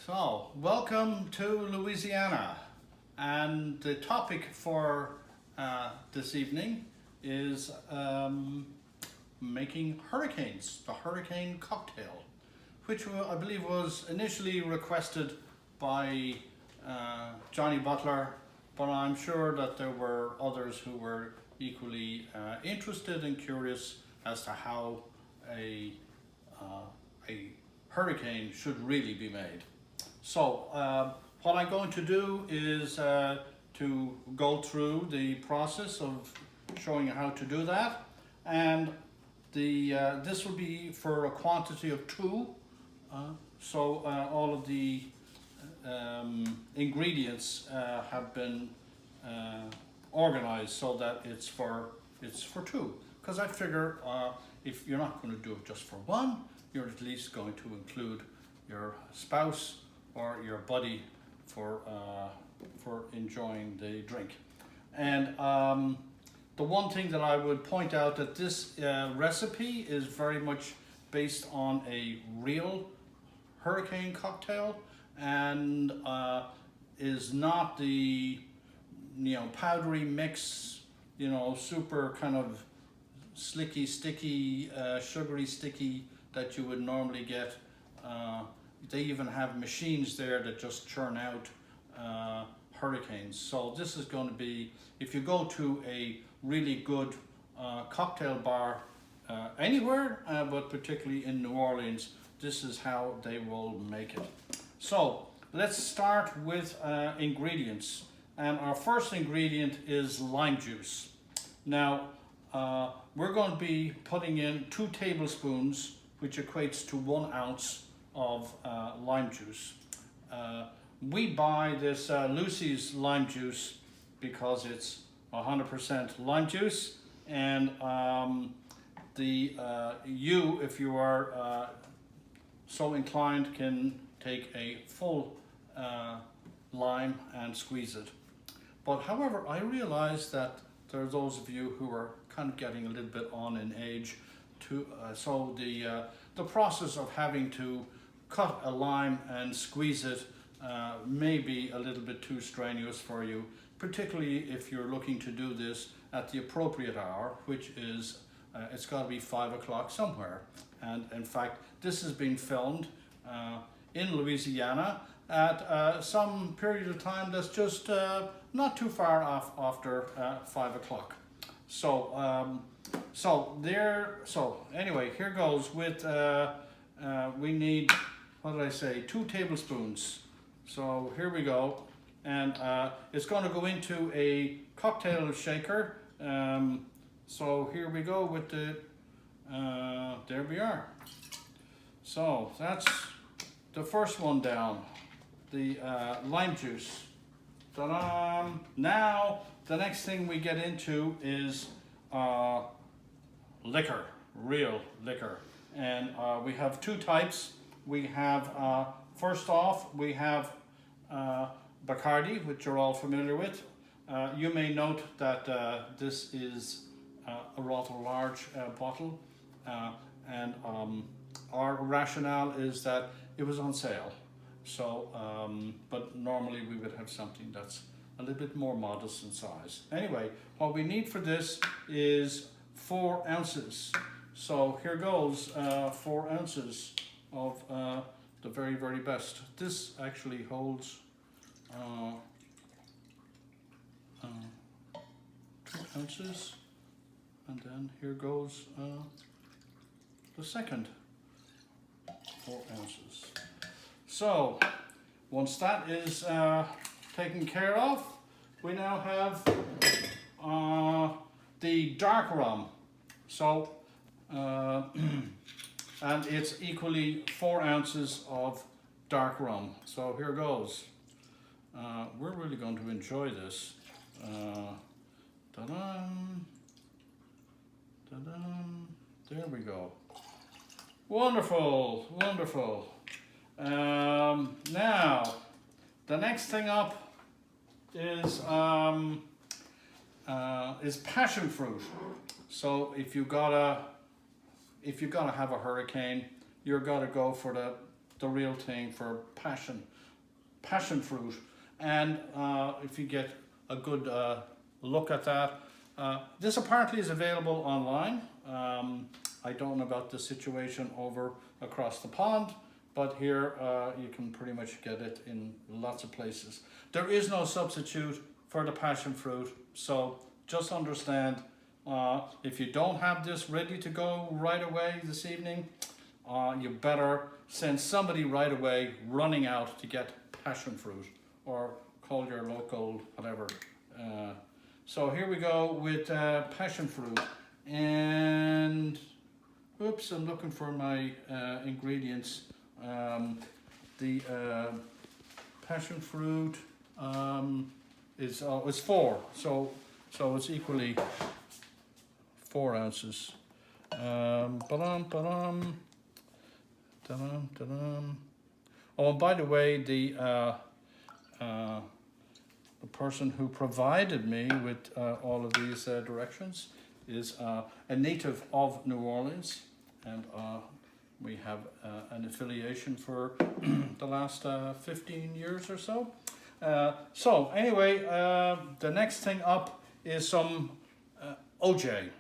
So, welcome to Louisiana, and the topic for this evening is making hurricanes, the hurricane cocktail, which I believe was initially requested by Johnny Butler, but I'm sure that there were others who were equally interested and curious as to how a hurricane should really be made. So what I'm going to do is to go through the process of showing you how to do that, and this will be for a quantity of two. All of the ingredients have been organized so that it's for two. Because I figure if you're not going to do it just for one, you're at least going to include your spouse or your buddy for enjoying the drink. And the one thing that I would point out that this recipe is very much based on a real hurricane cocktail, and is not the powdery mix, super kind of slicky, sticky, sugary sticky that you would normally get. They even have machines there that just churn out hurricanes. So this is going to be, if you go to a really good cocktail bar anywhere, but particularly in New Orleans, this is how they will make it. So let's start with ingredients. And our first ingredient is lime juice. Now, we're going to be putting in 2 tablespoons, which equates to 1 ounce of lime juice. We buy this Lucy's lime juice because it's 100% lime juice, and if you are so inclined, can take a full lime and squeeze it. But however, I realize that there are those of you who are kind of getting a little bit on in age, so the process of having to cut a lime and squeeze it may be a little bit too strenuous for you, particularly if you're looking to do this at the appropriate hour, which is, it's got to be 5 o'clock somewhere. And in fact, this has been filmed in Louisiana at some period of time that's just not too far off after 5 o'clock. So anyway, here goes with, we need, what did I say, 2 tablespoons. So here we go. And it's going to go into a cocktail shaker. So here we go with the, there we are. So that's the first one down, the lime juice. Ta-da! Now, the next thing we get into is liquor, real liquor. And we have 2 types. We have, first off, we have Bacardi, which you're all familiar with. You may note that this is a rather large bottle, and our rationale is that it was on sale. So, but normally we would have something that's a little bit more modest in size. Anyway, what we need for this is 4 ounces. So here goes 4 ounces of the very, very best. This actually holds 2 ounces. And then here goes the second 4 ounces. So once that is taken care of, we now have the dark rum. So and it's equally 4 ounces of dark rum. So here goes. We're really going to enjoy this. Ta-da! There we go. Wonderful, wonderful. Now, the next thing up is passion fruit. So if you gotta have a hurricane, you're gotta go for the real thing for passion fruit. And if you get a good look at that, this apparently is available online. I don't know about the situation over across the pond, but here you can pretty much get it in lots of places. There is no substitute for the passion fruit, so just understand, if you don't have this ready to go right away this evening, you better send somebody right away running out to get passion fruit, or call your local whatever. So here we go with passion fruit, and oops, I'm looking for my ingredients. The passion fruit is 4, so it's equally 4 ounces. Ba-dum. Oh, and by the way, the person who provided me with all of these directions is a native of New Orleans, and we have an affiliation for the last 15 years or so. So anyway, the next thing up is some OJ,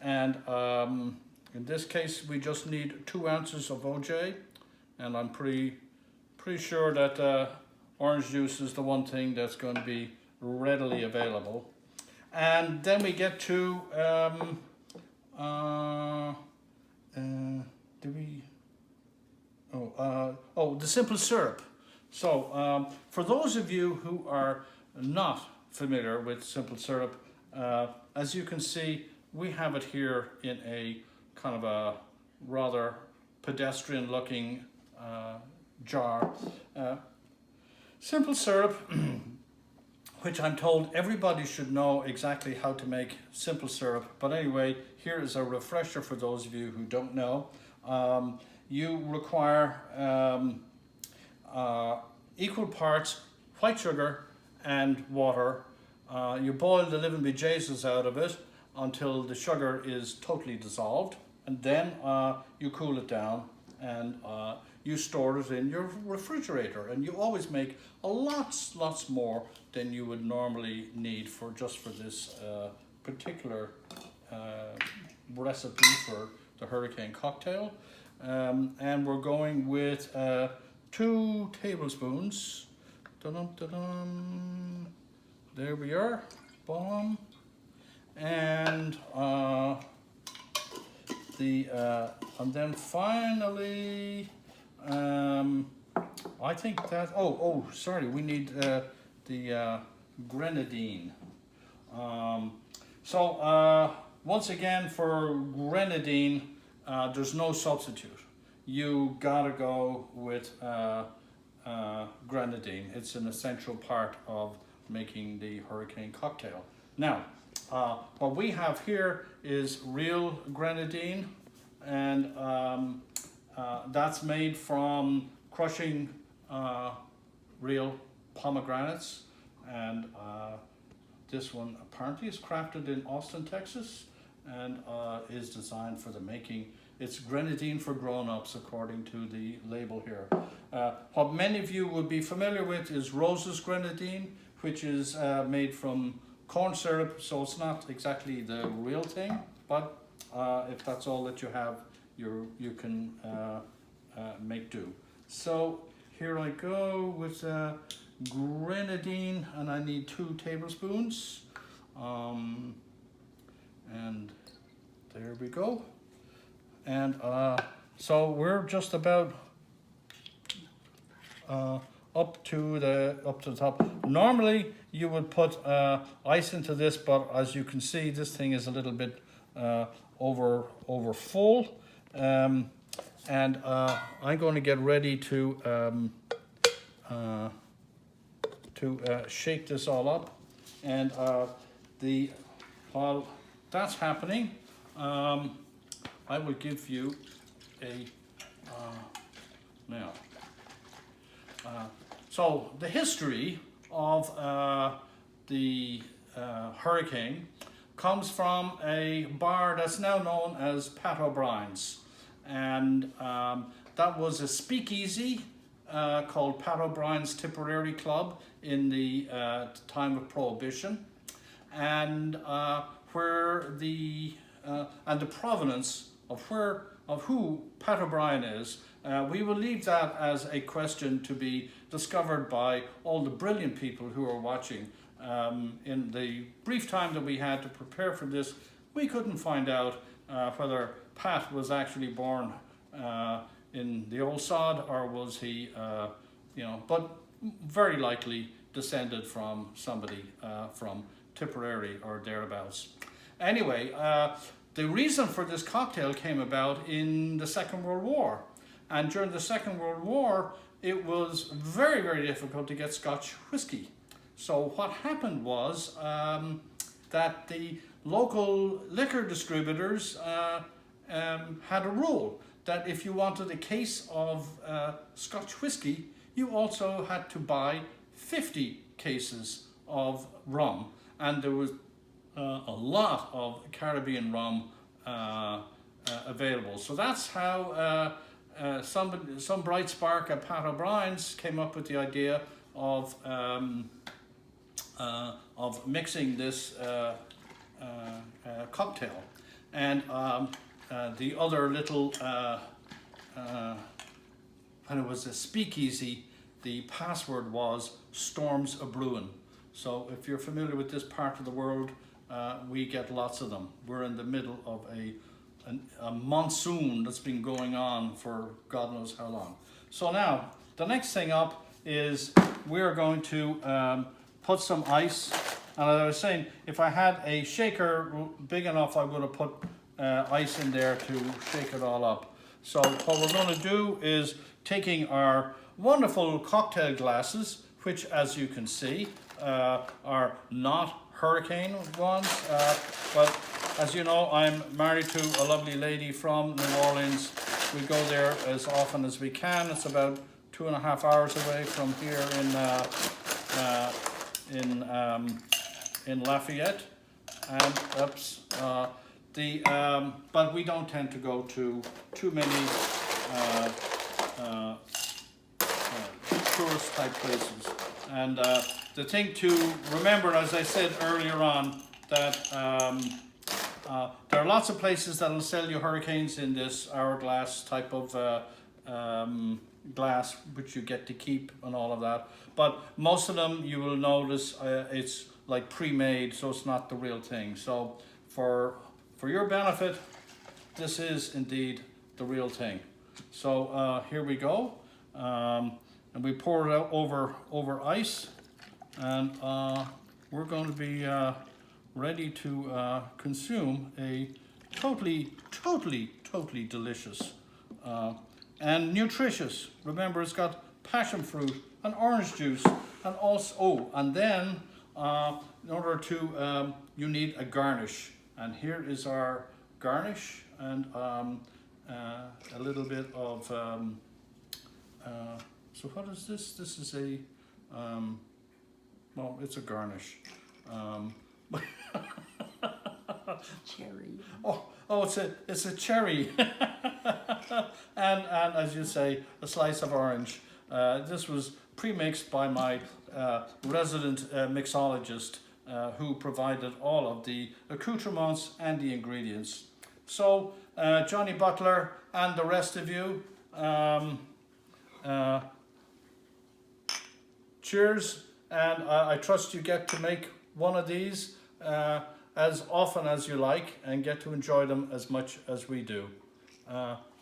and in this case we just need 2 ounces of OJ, and I'm pretty sure that orange juice is the one thing that's going to be readily available. And then we get to the simple syrup. So for those of you who are not familiar with simple syrup, as you can see, we have it here in a kind of a rather pedestrian looking jar. Simple syrup, which I'm told everybody should know exactly how to make simple syrup. But anyway, here is a refresher for those of you who don't know. You require equal parts white sugar and water. You boil the living bejesus out of it until the sugar is totally dissolved, and then you cool it down, and you store it in your refrigerator, and you always make lots more than you would normally need for this particular recipe for the hurricane cocktail. And we're going with 2 tablespoons. Dun-dum-dun-dum. There we are. Boom. And and then finally, I think that, sorry, we need the grenadine. Once again, for grenadine, there's no substitute. You gotta go with grenadine. It's an essential part of making the hurricane cocktail. Now, what we have here is real grenadine, and that's made from crushing real pomegranates, and this one apparently is crafted in Austin, Texas, and is designed for the making. It's grenadine for grown-ups, according to the label here. What many of you would be familiar with is Rose's grenadine, which is made from corn syrup, so it's not exactly the real thing, but if that's all that you have, you can make do. So here I go with grenadine, and I need 2 tablespoons, and there we go. And so we're just about up to the top. Normally you would put ice into this, but as you can see, this thing is a little bit over full, and I'm going to get ready to shake this all up. And while that's happening, I will give you a now. So the history of the hurricane comes from a bar that's now known as Pat O'Brien's, and that was a speakeasy called Pat O'Brien's Tipperary Club in the time of Prohibition, and where the provenance of who Pat O'Brien is, we will leave that as a question to be discovered by all the brilliant people who are watching. In the brief time that we had to prepare for this, we couldn't find out whether Pat was actually born in the old sod, or was he, but very likely descended from somebody from Tipperary or thereabouts. Anyway, the reason for this cocktail came about in the Second World War. And during the Second World War, it was very, very difficult to get Scotch whiskey. So what happened was that the local liquor distributors had a rule that if you wanted a case of Scotch whiskey, you also had to buy 50 cases of rum. And there was a lot of Caribbean rum available. So that's how some bright spark at Pat O'Brien's came up with the idea of mixing this cocktail. And the other little, when it was a speakeasy, the password was Storms a Brewin'. So if you're familiar with this part of the world, we get lots of them. We're in the middle of a monsoon that's been going on for God knows how long. So now, the next thing up is we're going to put some ice. And as I was saying, if I had a shaker big enough, I'm going to put ice in there to shake it all up. So what we're going to do is taking our wonderful cocktail glasses, which as you can see are not hurricane ones, but as you know, I'm married to a lovely lady from New Orleans. We go there as often as we can. It's about 2.5 hours away from here in Lafayette, and but we don't tend to go to too many tourist type places. And the thing to remember, as I said earlier on, that there are lots of places that will sell you hurricanes in this hourglass type of glass, which you get to keep and all of that. But most of them, you will notice it's like pre-made, so it's not the real thing. So for your benefit, this is indeed the real thing. So here we go. And we pour it out over ice, and we're going to be ready to consume a totally delicious and nutritious. Remember, it's got passion fruit and orange juice, and also, and then in order to, you need a garnish. And here is our garnish, and a little bit of, so what is this? This is a, well, it's a garnish. Cherry. Oh, it's a cherry. and as you say, a slice of orange. This was pre-mixed by my resident mixologist, who provided all of the accoutrements and the ingredients. So, Johnny Butler and the rest of you, cheers, and I trust you get to make one of these as often as you like and get to enjoy them as much as we do.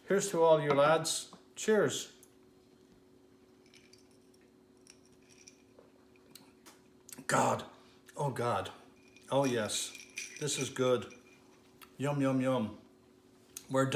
Here's to all you lads. Cheers. God. Oh God. Oh yes. This is good. Yum, yum, yum. We're done.